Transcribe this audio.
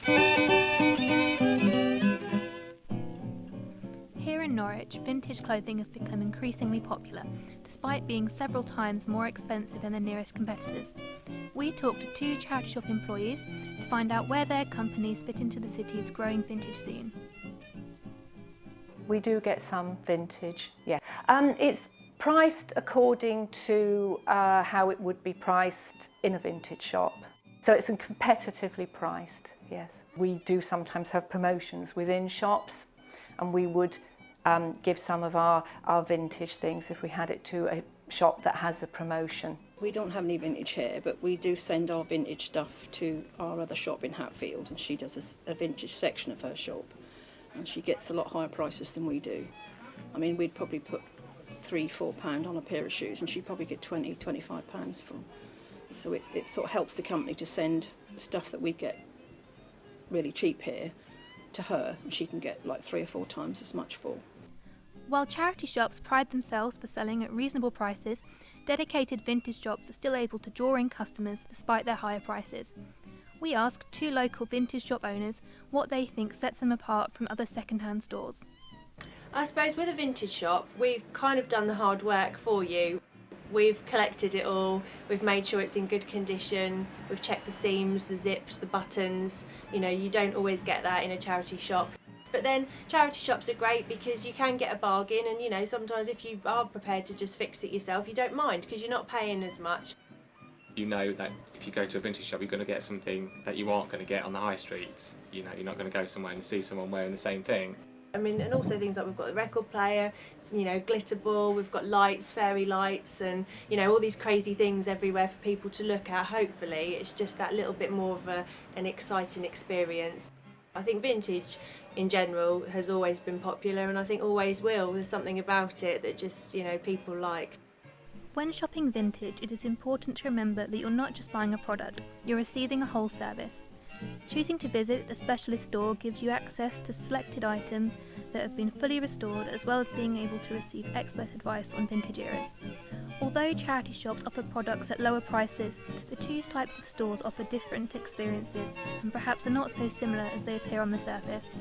Here in Norwich, vintage clothing has become increasingly popular, despite being several times more expensive than the nearest competitors. We talked to two charity shop employees to find out where their companies fit into the city's growing vintage scene. We do get some vintage, yeah. It's priced according to how it would be priced in a vintage shop. So it's competitively priced, yes. We do sometimes have promotions within shops, and we would give some of our vintage things if we had it to a shop that has a promotion. We don't have any vintage here, but we do send our vintage stuff to our other shop in Hatfield, and she does a vintage section of her shop, and she gets a lot higher prices than we do. I mean, we'd probably put £3-4 on a pair of shoes, and she'd probably get £20-25 for them. So it sort of helps the company to send stuff that we get really cheap here to her, and she can get like 3 or 4 times as much for. While charity shops pride themselves for selling at reasonable prices, dedicated vintage shops are still able to draw in customers despite their higher prices. We asked 2 local vintage shop owners what they think sets them apart from other second-hand stores. I suppose with a vintage shop, we've kind of done the hard work for you. We've collected it all, we've made sure it's in good condition, we've checked the seams, the zips, the buttons. You know, you don't always get that in a charity shop. But then charity shops are great because you can get a bargain, and you know, sometimes if you are prepared to just fix it yourself, you don't mind because you're not paying as much. You know that if you go to a vintage shop, you're going to get something that you aren't going to get on the high streets. You know, you're not going to go somewhere and see someone wearing the same thing. I mean, and also things like we've got the record player, you know, glitter ball, we've got lights, fairy lights, and you know, all these crazy things everywhere for people to look at. Hopefully it's just that little bit more of an exciting experience. I think vintage in general has always been popular, and I think always will. There's something about it that just, you know, people like. When shopping vintage, it is important to remember that you're not just buying a product, you're receiving a whole service. Choosing to visit a specialist store gives you access to selected items that have been fully restored, as well as being able to receive expert advice on vintage eras. Although charity shops offer products at lower prices, the 2 types of stores offer different experiences and perhaps are not so similar as they appear on the surface.